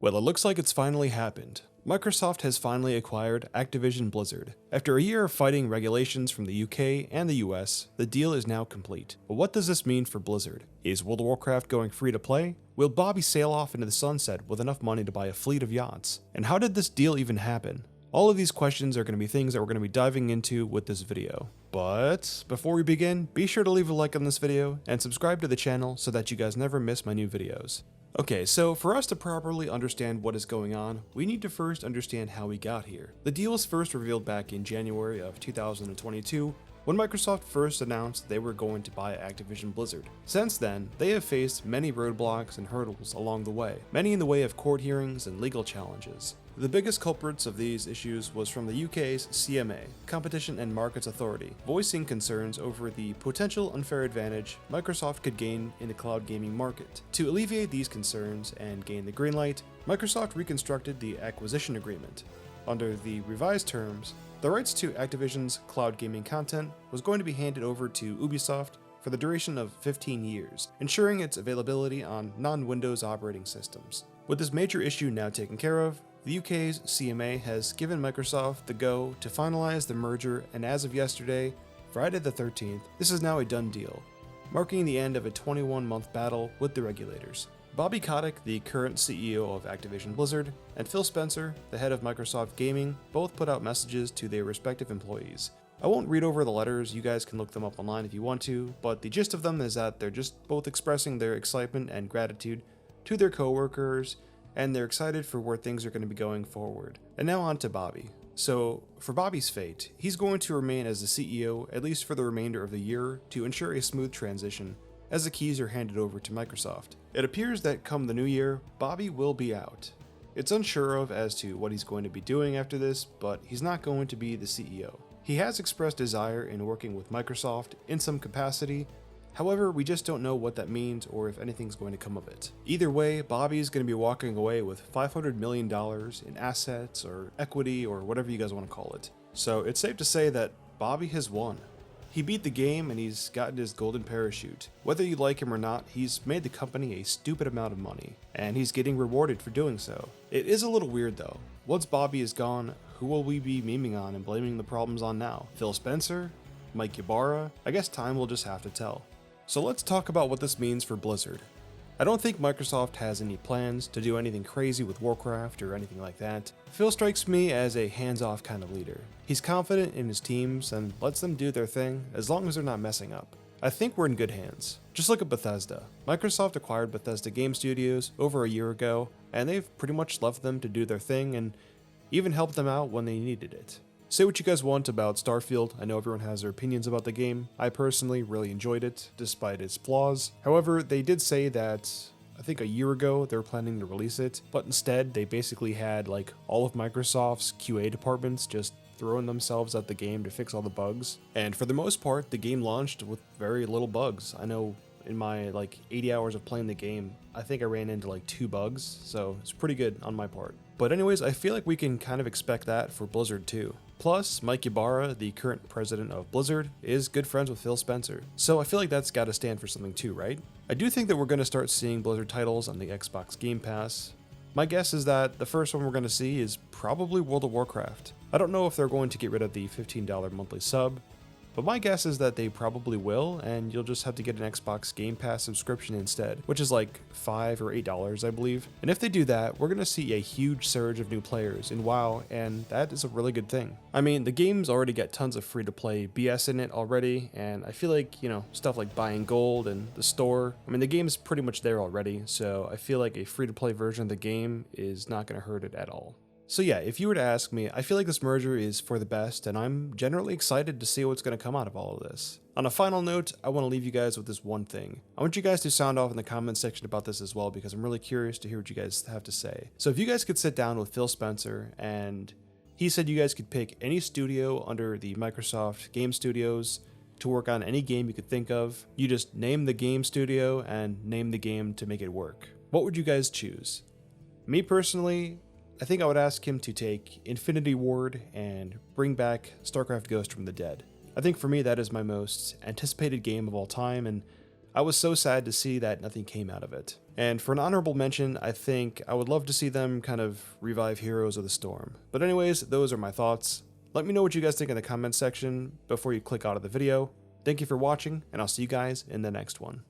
Well, it looks like it's finally happened. Microsoft has finally acquired Activision Blizzard. After a year of fighting regulations from the UK and the US, the deal is now complete. But what does this mean for Blizzard? Is World of Warcraft going free to play? Will Bobby sail off into the sunset with enough money to buy a fleet of yachts? And how did this deal even happen? All of these questions are going to be things that we're going to be diving into with this video. But before we begin, be sure to leave a like on this video and subscribe to the channel so that you guys never miss my new videos. Okay, so for us to properly understand what is going on, we need to first understand how we got here. The deal was first revealed back in January of 2022, when Microsoft first announced they were going to buy Activision Blizzard. Since then, they have faced many roadblocks and hurdles along the way, many in the way of court hearings and legal challenges. The biggest culprits of these issues was from the UK's CMA, Competition and Markets Authority, voicing concerns over the potential unfair advantage Microsoft could gain in the cloud gaming market. To alleviate these concerns and gain the green light, Microsoft reconstructed the acquisition agreement. Under the revised terms, the rights to Activision's cloud gaming content was going to be handed over to Ubisoft for the duration of 15 years, ensuring its availability on non-Windows operating systems. With this major issue now taken care of, the UK's CMA has given Microsoft the go to finalize the merger, and as of yesterday, Friday the 13th, this is now a done deal, marking the end of a 21-month battle with the regulators. Bobby Kotick, the current CEO of Activision Blizzard, and Phil Spencer, the head of Microsoft Gaming, both put out messages to their respective employees. I won't read over the letters, you guys can look them up online if you want to, but the gist of them is that they're just both expressing their excitement and gratitude to their coworkers, and they're excited for where things are going to be going forward. And now on to Bobby. So, for Bobby's fate, he's going to remain as the CEO at least for the remainder of the year to ensure a smooth transition as the keys are handed over to Microsoft. It appears that come the new year, Bobby will be out. It's unsure of as to what he's going to be doing after this, but he's not going to be the CEO. He has expressed desire in working with Microsoft in some capacity. However, we just don't know what that means or if anything's going to come of it. Either way, Bobby's going to be walking away with $500 million in assets or equity or whatever you guys want to call it. So it's safe to say that Bobby has won. He beat the game and he's gotten his golden parachute. Whether you like him or not, he's made the company a stupid amount of money, and he's getting rewarded for doing so. It is a little weird though. Once Bobby is gone, who will we be memeing on and blaming the problems on now? Phil Spencer? Mike Ybarra? I guess time will just have to tell. So let's talk about what this means for Blizzard. I don't think Microsoft has any plans to do anything crazy with Warcraft or anything like that. Phil strikes me as a hands-off kind of leader. He's confident in his teams and lets them do their thing as long as they're not messing up. I think we're in good hands. Just look at Bethesda. Microsoft acquired Bethesda Game Studios over a year ago, and they've pretty much left them to do their thing and even helped them out when they needed it. Say what you guys want about Starfield. I know everyone has their opinions about the game. I personally really enjoyed it, despite its flaws. However, they did say that, I think a year ago, they were planning to release it, but instead they basically had like all of Microsoft's QA departments just throwing themselves at the game to fix all the bugs. And for the most part, the game launched with very little bugs. I know in my like 80 hours of playing the game, I think I ran into like 2 bugs, so it's pretty good on my part. But anyways, I feel like we can kind of expect that for Blizzard too. Plus, Mike Ybarra, the current president of Blizzard, is good friends with Phil Spencer, so I feel like that's gotta stand for something too, right? I do think that we're gonna start seeing Blizzard titles on the Xbox Game Pass. My guess is that the first one we're gonna see is probably World of Warcraft. I don't know if they're going to get rid of the $15 monthly sub, but my guess is that they probably will, and you'll just have to get an Xbox Game Pass subscription instead, which is like $5 or $8, I believe. And if they do that, we're gonna see a huge surge of new players in WoW, and that is a really good thing. I mean, the game's already got tons of free-to-play BS in it already, and I feel like, stuff like buying gold and the store, I mean, the game's pretty much there already, so I feel like a free-to-play version of the game is not gonna hurt it at all. So yeah, if you were to ask me, I feel like this merger is for the best, and I'm generally excited to see what's going to come out of all of this. On a final note, I want to leave you guys with this one thing. I want you guys to sound off in the comments section about this as well, because I'm really curious to hear what you guys have to say. So if you guys could sit down with Phil Spencer, and he said you guys could pick any studio under the Microsoft Game Studios to work on any game you could think of, you just name the game studio and name the game to make it work. What would you guys choose? Me personally, I think I would ask him to take Infinity Ward and bring back StarCraft Ghost from the dead. I think for me that is my most anticipated game of all time, and I was so sad to see that nothing came out of it. And for an honorable mention, I think I would love to see them kind of revive Heroes of the Storm. But anyways, those are my thoughts. Let me know what you guys think in the comments section before you click out of the video. Thank you for watching, and I'll see you guys in the next one.